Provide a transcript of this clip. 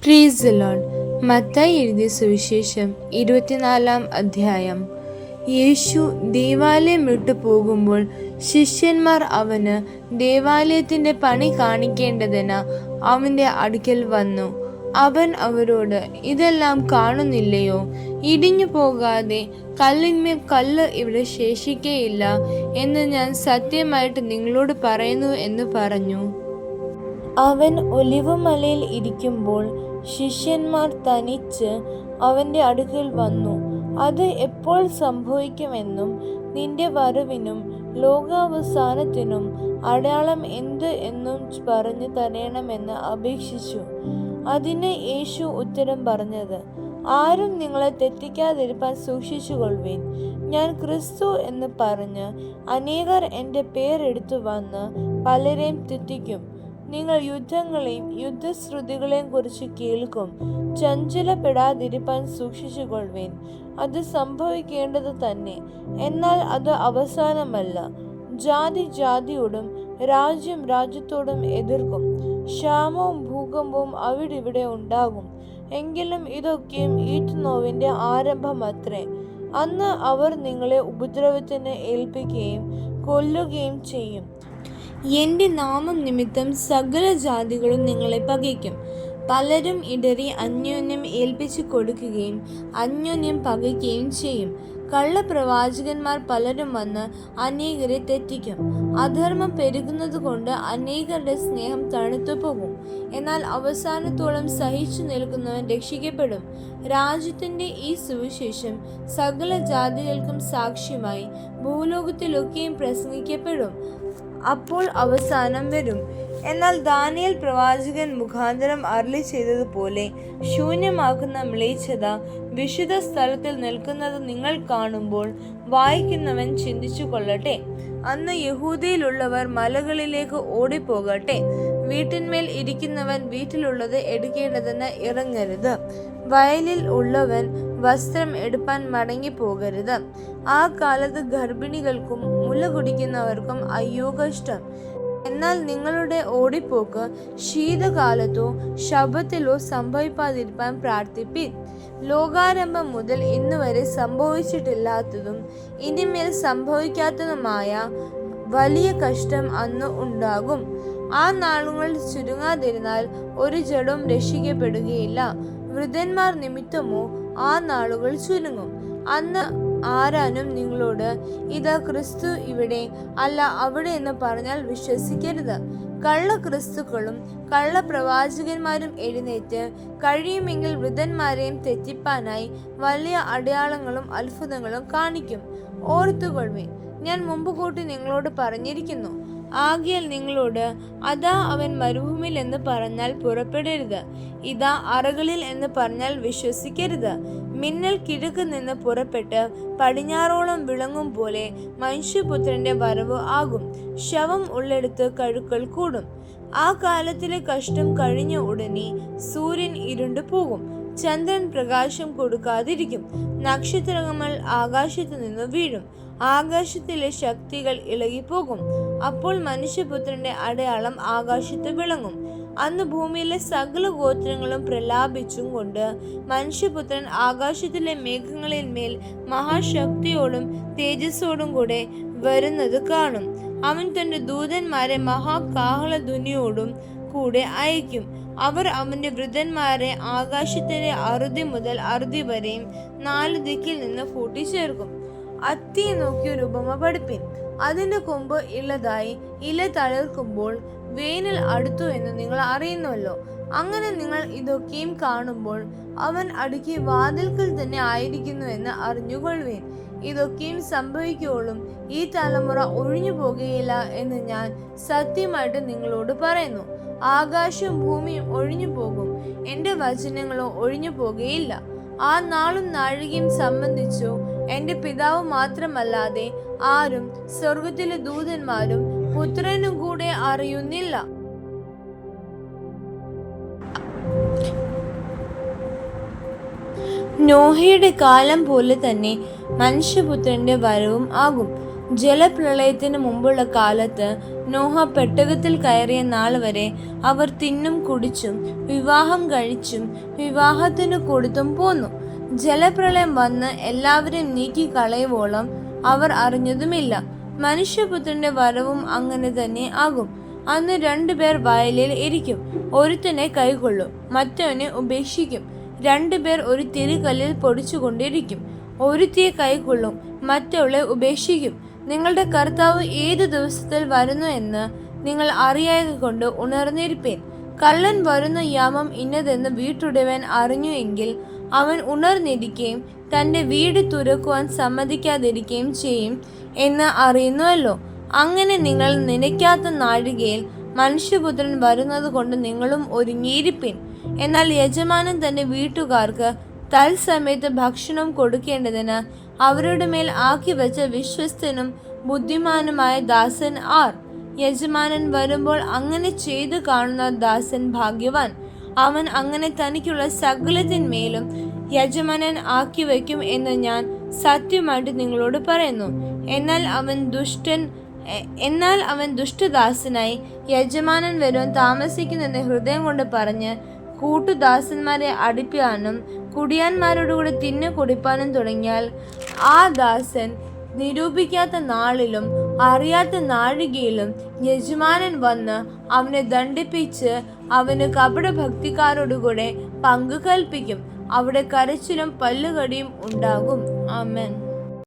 Praise the Lord. Mathai എഴുതിയ സുവിശേഷം 24 അധ്യായം. യേശു ദേവാലയം വിട്ടു പോകുമ്പോൾ ശിഷ്യന്മാർ അവന് ദേവാലയത്തിന്റെ പണി കാണിക്കേണ്ടതിന് അവന്റെ അടുക്കൽ വന്നു. അവൻ അവരോട്, ഇതെല്ലാം കാണുന്നില്ലയോ? ഇടിഞ്ഞു പോകാതെ കല്ലിന്മേൽ കല്ല് ഇവിടെ ശേഷിക്കയില്ല എന്ന് ഞാൻ സത്യമായിട്ട് നിങ്ങളോട് പറയുന്നു എന്ന് പറഞ്ഞു. അവൻ ഒലിവുമലയിൽ ഇരിക്കുമ്പോൾ ശിഷ്യന്മാർ തനിച്ച് അവന്റെ അടുക്കൽ വന്നു. അത് എപ്പോൾ സംഭവിക്കുമെന്നും നിന്റെ വരവിനും ലോകാവസാനത്തിനും അടയാളം എന്ത് എന്നും പറഞ്ഞു തരണമെന്ന് അപേക്ഷിച്ചു. അതിന് യേശു ഉത്തരം പറഞ്ഞത്, ആരും നിങ്ങളെ തെറ്റിക്കാതിരിപ്പാൻ സൂക്ഷിച്ചുകൊള്ളുവിൻ. ഞാൻ ക്രിസ്തു എന്ന് പറഞ്ഞ് അനേകർ എൻ്റെ പേരെടുത്തു വന്ന് പലരെയും തെറ്റിക്കും. നിങ്ങൾ യുദ്ധങ്ങളെയും യുദ്ധശ്രുതികളെയും കുറിച്ച് കേൾക്കും. ചഞ്ചലപ്പെടാതിരിപ്പാൻ സൂക്ഷിച്ചുകൊള്ളുവിൻ. അത് സംഭവിക്കേണ്ടത് തന്നെ, എന്നാൽ അത് അവസാനമല്ല. ജാതി ജാതിയോടും രാജ്യം രാജ്യത്തോടും എതിർക്കും. ക്ഷാമവും ഭൂകമ്പവും അവിടിവിടെ ഉണ്ടാകും. എങ്കിലും ഇതൊക്കെയും ഈറ്റുനോവിന്റെ ആരംഭമത്രേ. അന്ന് അവർ നിങ്ങളെ ഉപദ്രവത്തിന് ഏൽപ്പിക്കുകയും കൊല്ലുകയും ചെയ്യും. എന്റെ നാമം നിമിത്തം സകല ജാതികളും നിങ്ങളെ പകയ്ക്കും. പലരും ഇടറി അന്യോന്യം ഏൽപ്പിച്ചു കൊടുക്കുകയും അന്യോന്യം പകയ്ക്കുകയും ചെയ്യും. കള്ളപ്രവാചകന്മാർ പലരും വന്ന് അനേകരെ തെറ്റിക്കും. അധർമ്മം പെരുകുന്നത് കൊണ്ട് അനേകരുടെ സ്നേഹം തണുത്തു പോകും. എന്നാൽ അവസാനത്തോളം സഹിച്ചു നിൽക്കുന്നവൻ രക്ഷിക്കപ്പെടും. രാജ്യത്തിന്റെ ഈ സുവിശേഷം സകല ജാതികൾക്കും സാക്ഷ്യമായി ഭൂലോകത്തിലൊക്കെയും പ്രസംഗിക്കപ്പെടും. അപ്പോൾ അവസാനം വരും. എന്നാൽ ദാനിയേൽ പ്രവാചകൻ മുഖാന്തരം അരുളി ചെയ്തതുപോലെ ശൂന്യമാക്കുന്ന മ്ലേച്ഛത വിശുദ്ധ സ്ഥലത്തിൽ നിൽക്കുന്നത് നിങ്ങൾ കാണുമ്പോൾ വായിക്കുന്നവൻ ചിന്തിച്ചു കൊള്ളട്ടെ. അന്ന് യഹൂദയിലുള്ളവർ മലകളിലേക്ക് ഓടിപ്പോകട്ടെ. വീട്ടിന്മേൽ ഇരിക്കുന്നവൻ വീട്ടിലുള്ളത് എടുക്കേണ്ടതെന്ന് ഇറങ്ങരുത്. വയലിൽ ഉള്ളവൻ വസ്ത്രം എടുപ്പാൻ മടങ്ങി പോകരുത്. ആ കാലത്ത് ഗർഭിണികൾക്കും മുല കുടിക്കുന്നവർക്കും അയ്യോ കഷ്ടം. എന്നാൽ നിങ്ങളുടെ ഓടിപ്പോക്ക് ശീതകാലത്തോ ശബ്ബത്തിലോ സംഭവിക്കാതിരിക്കാൻ പ്രാർത്ഥിപ്പിൻ. ലോകാരംഭം മുതൽ ഇന്ന് വരെ സംഭവിച്ചിട്ടില്ലാത്തതും ഇനിമേൽ സംഭവിക്കാത്തതുമായ വലിയ കഷ്ടം അന്ന് ഉണ്ടാകും. ആ നാളുകൾ ചുരുങ്ങാതിരുന്നാൽ ഒരു ജഡവും രക്ഷിക്കപ്പെടുകയില്ല. വൃദ്ധന്മാർ നിമിത്തമോ ആ നാളുകൾ ചുരുങ്ങും. അന്ന് ആരാനും നിങ്ങളോട്, ഇതാ ക്രിസ്തു ഇവിടെ അല്ല അവിടെ എന്ന് പറഞ്ഞാൽ വിശ്വസിക്കരുത്. കള്ള ക്രിസ്തുക്കളും കള്ള പ്രവാചകന്മാരും എഴുന്നേറ്റ് കഴിയുമെങ്കിൽ വൃദ്ധന്മാരെയും തെറ്റിപ്പാനായി വലിയ അടയാളങ്ങളും അത്ഭുതങ്ങളും കാണിക്കും. ഓർത്തുകൊള്ളുവിൻ, ഞാൻ മുമ്പ് കൂട്ടി നിങ്ങളോട് പറഞ്ഞിരിക്കുന്നു. ആകയാൽ നിങ്ങളോട്, അതാ അവൻ മരുഭൂമിയിൽ എന്ന് പറഞ്ഞാൽ പുറപ്പെടരുത്. ഇതാ അറകളിൽ എന്ന് പറഞ്ഞാൽ വിശ്വസിക്കരുത്. മിന്നൽ കിഴക്ക് നിന്ന് പുറപ്പെട്ട് പടിഞ്ഞാറോളം വിളങ്ങും പോലെ മനുഷ്യപുത്രന്റെ വരവ് ആകും. ശവം ഉള്ളിടത്ത് കഴുക്കൾ കൂടും. ആ കാലത്തിലെ കഷ്ടം കഴിഞ്ഞ ഉടനെ സൂര്യൻ ഇരുണ്ടു പോകും, ചന്ദ്രൻ പ്രകാശം കൊടുക്കാതിരിക്കും, നക്ഷത്രങ്ങൾ ആകാശത്തു നിന്ന് വീഴും, ആകാശത്തിലെ ശക്തികൾ ഇളകിപ്പോകും. അപ്പോൾ മനുഷ്യപുത്രന്റെ അടയാളം ആകാശത്ത് വിളങ്ങും. അന്ന് ഭൂമിയിലെ സകല ഗോത്രങ്ങളും പ്രലാപിച്ചും കൊണ്ട് മനുഷ്യപുത്രൻ ആകാശത്തിലെ മേഘങ്ങളിൽ മേൽ മഹാശക്തിയോടും തേജസ്സോടും കൂടെ വരുന്നത് കാണും. അവൻ തന്റെ ദൂതന്മാരെ മഹാകാഹളധ്വനിയോടും കൂടെ അയക്കും. അവർ അവന്റെ വൃദ്ധന്മാരെ ആകാശത്തിന്റെ അറുതി മുതൽ അറുതി വരെയും 4 ദിക്കിൽ നിന്ന് കൂട്ടിച്ചേർക്കും. അത്തിയെ നോക്കി ഒരു ഉപമ പഠിപ്പിൻ. അതിന്റെ കൊമ്പ് ഇളതായി ഇല തളിർക്കുമ്പോൾ വേനൽ അടുത്തു എന്ന് നിങ്ങൾ അറിയുന്നുവല്ലോ. അങ്ങനെ നിങ്ങൾ ഇതൊക്കെയും കാണുമ്പോൾ അവൻ അടുക്കി വാതിൽക്കൽ തന്നെ ആയിരിക്കുന്നു എന്ന് അറിഞ്ഞുകൊള്ളുവേൻ. ഇതൊക്കെയും സംഭവിക്കുവോളും ഈ തലമുറ ഒഴിഞ്ഞു പോകുകയില്ല എന്ന് ഞാൻ സത്യമായിട്ട് നിങ്ങളോട് പറയുന്നു. ആകാശവും ഭൂമിയും ഒഴിഞ്ഞു പോകും, എൻ്റെ വചനങ്ങളോ ഒഴിഞ്ഞു പോകുകയില്ല. ആ നാളും നാഴികയും സംബന്ധിച്ചു എൻ്റെ പിതാവ് മാത്രമല്ലാതെ ആരും സ്വർഗത്തിലെ ദൂതന്മാരും പുത്രനും കൂടെ അറിയുന്നില്ല. നോഹയുടെ കാലം പോലെ തന്നെ മനുഷ്യപുത്രന്റെ വരവും ആകും. ജലപ്രളയത്തിന് മുമ്പുള്ള കാലത്ത് നോഹ പെട്ടകത്തിൽ കയറിയ നാൾ വരെ അവർ തിന്നും കുടിച്ചും വിവാഹം കഴിച്ചും വിവാഹത്തിന് കൊടുത്തും പോന്നു. ജലപ്രളയം വന്ന് എല്ലാവരെയും നീക്കിക്കളയുവോളം അവർ അറിഞ്ഞതുമില്ല. മനുഷ്യപുത്രന്റെ വരവും അങ്ങനെ തന്നെ ആകും. അന്ന് 2 പേർ വയലിൽ ഇരിക്കും. ഒരുത്തനെ കൈക്കൊള്ളും, മറ്റവനെ ഉപേക്ഷിക്കും. 2 പേർ ഒരു തിരികല്ലിൽ പൊടിച്ചുകൊണ്ടിരിക്കും. ഒരുത്തിയെ കൈക്കൊള്ളും, മറ്റവളെ ഉപേക്ഷിക്കും. നിങ്ങളുടെ കർത്താവ് ഏതു ദിവസത്തിൽ വരുന്നു എന്ന് നിങ്ങൾ അറിയാതെ കൊണ്ട് ഉണർന്നിരിപ്പീൻ. കള്ളൻ വരുന്ന യാമം ഇന്നതെന്ന് വീട്ടുടയവൻ അറിഞ്ഞു എങ്കിൽ അവൻ ഉണർന്നിരിക്കുകയും തൻ്റെ വീട് തുറക്കുവാൻ സമ്മതിക്കാതിരിക്കുകയും ചെയ്യും എന്ന് അറിയുന്നുവല്ലോ. അങ്ങനെ നിങ്ങൾ നനയ്ക്കാത്ത നാഴികയിൽ മനുഷ്യപുത്രൻ വരുന്നത് കൊണ്ട് നിങ്ങളും ഒരുങ്ങിയിരിപ്പീൻ. എന്നാൽ യജമാനൻ തന്റെ വീട്ടുകാർക്ക് തത്സമയത്ത് ഭക്ഷണം കൊടുക്കേണ്ടതിന് അവരുടെ മേൽ ആക്കി വെച്ച വിശ്വസ്തനും ബുദ്ധിമാനുമായ ദാസൻ ആർ? യജമാനൻ വരുമ്പോൾ അങ്ങനെ ചെയ്തു കാണുന്ന ദാസൻ ഭാഗ്യവാൻ. അവൻ അങ്ങനെ തനിക്കുള്ള സകലത്തിന്മേലും യജമാനൻ ആക്കി വയ്ക്കും എന്ന് ഞാൻ സത്യമായിട്ട് നിങ്ങളോട് പറയുന്നു. എന്നാൽ അവൻ ദുഷ്ടദാസനായി യജമാനൻ വരുവാൻ താമസിക്കുന്നെന്ന് ഹൃദയം കൊണ്ട് പറഞ്ഞ് കൂട്ടുദാസന്മാരെ അടിപ്പാനും കുടിയാന്മാരോടുകൂടി തിന്നു കുടിപ്പാനും തുടങ്ങിയാൽ ആ ദാസൻ നിരൂപിക്കാത്ത നാളിലും അറിയാത്ത നാഴികയിലും യജമാനൻ വന്ന് അവനെ ദണ്ഡിപ്പിച്ച് അവന് കപടഭക്തിക്കാരോടുകൂടെ പങ്കു കൽപ്പിക്കും. അവിടെ കരച്ചിലും പല്ലുകടിയും ഉണ്ടാകും. ആമേൻ.